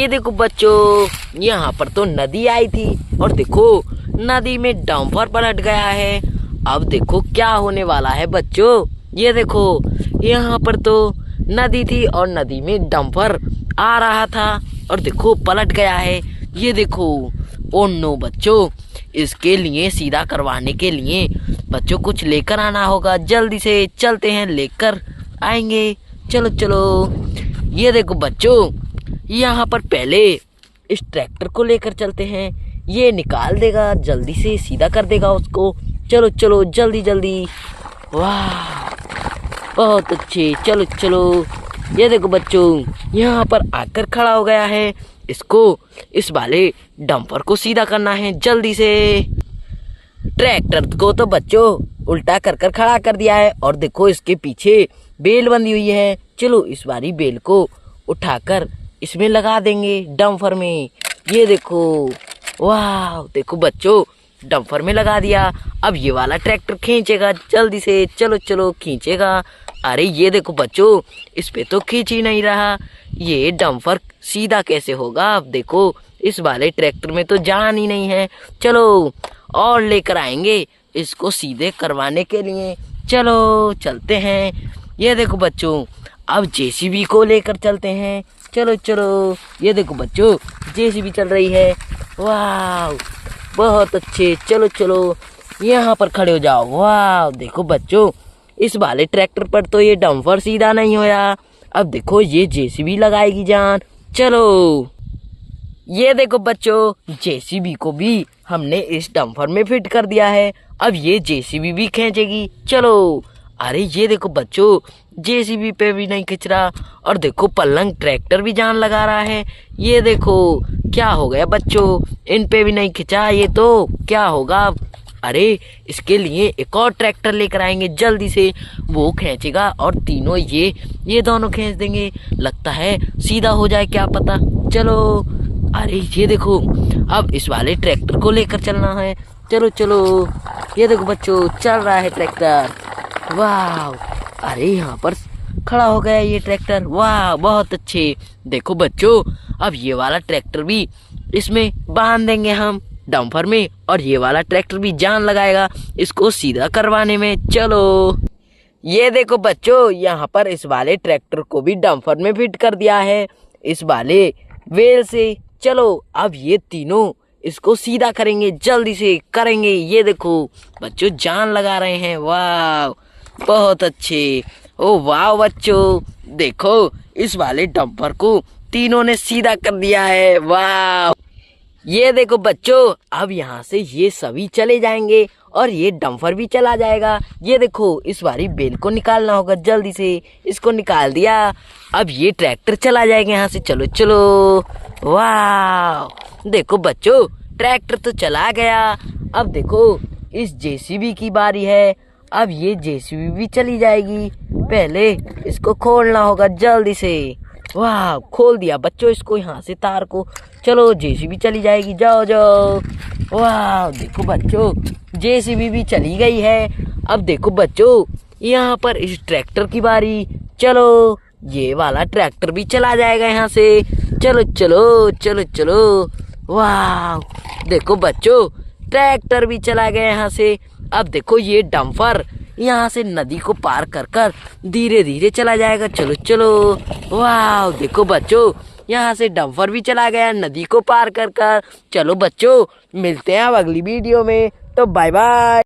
ये देखो बच्चों, यहाँ पर तो नदी आई थी और देखो नदी में डंपर पलट गया है। अब देखो क्या होने वाला है बच्चों। ये देखो यहाँ पर तो नदी थी और नदी में डंपर आ रहा था और देखो पलट गया है। ये देखो, ओ नो बच्चों, इसके लिए सीधा करवाने के लिए बच्चों कुछ लेकर आना होगा। जल्दी से चलते हैं, लेकर आएंगे। चलो चलो। ये देखो बच्चों, यहाँ पर पहले इस ट्रैक्टर को लेकर चलते हैं। ये निकाल देगा, जल्दी से सीधा कर देगा उसको। चलो चलो जल्दी जल्दी। वाह बहुत अच्छे, चलो चलो। ये देखो बच्चों, यहाँ पर आकर खड़ा हो गया है। इसको इस वाले डंपर को सीधा करना है जल्दी से। ट्रैक्टर को तो बच्चों उल्टा कर कर खड़ा कर दिया है और देखो इसके पीछे बेल बंधी हुई है। चलो इस वाली बेल को उठाकर इसमें लगा देंगे डंपर में। ये देखो, वाह देखो बच्चों, डंपर में लगा दिया। अब ये वाला ट्रैक्टर खींचेगा जल्दी से। चलो चलो खींचेगा। अरे ये देखो बच्चों, इस पे तो खींच ही नहीं रहा। ये डंपर सीधा कैसे होगा। अब देखो इस वाले ट्रैक्टर में तो जान ही नहीं है। चलो और लेकर आएंगे इसको सीधे करवाने के लिए। चलो चलते हैं। ये देखो बच्चों, अब जेसीबी को लेकर चलते हैं। चलो चलो। ये देखो बच्चों, जेसीबी चल रही है। वाह बहुत अच्छे, चलो चलो यहाँ पर खड़े हो जाओ। वाह देखो बच्चों, इस वाले ट्रैक्टर पर तो ये डंपर सीधा नहीं होया। अब देखो ये जेसीबी लगाएगी जान। चलो। ये देखो बच्चों, जेसीबी को भी हमने इस डंपर में फिट कर दिया है। अब ये जेसीबी भी खींचेगी। चलो। अरे ये देखो बच्चों, जेसीबी पे भी नहीं खिंच रहा और देखो पलंग ट्रैक्टर भी जान लगा रहा है। ये देखो क्या हो गया बच्चों, इन पे भी नहीं खिंचा। ये तो क्या होगा। अरे इसके लिए एक और ट्रैक्टर लेकर आएंगे जल्दी से, वो खींचेगा और तीनों ये दोनों खींच देंगे। लगता है सीधा हो जाए, क्या पता। चलो। अरे ये देखो, अब इस वाले ट्रैक्टर को लेकर चलना है। चलो चलो। ये देखो बच्चों, चल रहा है ट्रैक्टर। वाह, अरे यहाँ पर खड़ा हो गया ये ट्रैक्टर। वाह बहुत अच्छे। देखो बच्चों, अब ये वाला ट्रैक्टर भी इसमें बांध देंगे हम डंपर में और ये वाला ट्रैक्टर भी जान लगाएगा इसको सीधा करवाने में। चलो। ये देखो बच्चों, यहाँ पर इस वाले ट्रैक्टर को भी डंपर में फिट कर दिया है इस वाले वेल से। चलो अब ये तीनों इसको सीधा करेंगे, जल्दी से करेंगे। ये देखो बच्चों, जान लगा रहे हैं। वाह बहुत अच्छे। ओ वाह बच्चों, देखो इस वाले डंपर को तीनों ने सीधा कर दिया है। वाह। ये देखो बच्चों, अब यहाँ से ये सभी चले जाएंगे और ये डंपर भी चला जाएगा। ये देखो इस वाली बेल को निकालना होगा जल्दी से। इसको निकाल दिया। अब ये ट्रैक्टर चला जाएगा यहाँ से। चलो चलो। वाह देखो बच्चों, ट्रैक्टर तो चला गया। अब देखो इस जेसीबी की बारी है। अब ये जेसीबी भी चली जाएगी। पहले इसको खोलना होगा जल्दी से। वाह खोल दिया बच्चों इसको, यहाँ से तार को। चलो जेसीबी चली जाएगी, जाओ जाओ। वाह देखो बच्चों, जेसीबी भी चली गई है। अब देखो बच्चों, यहाँ पर इस ट्रैक्टर की बारी। चलो ये वाला ट्रैक्टर भी चला जाएगा यहाँ से। चलो चलो चलो चलो। वाह देखो बच्चों, ट्रैक्टर भी चला गया यहाँ से। अब देखो ये डंपर यहाँ से नदी को पार कर कर धीरे धीरे चला जाएगा। चलो चलो। वाह देखो बच्चों, यहाँ से डंपर भी चला गया नदी को पार कर कर। चलो बच्चों, मिलते हैं अब अगली वीडियो में। तो बाय बाय।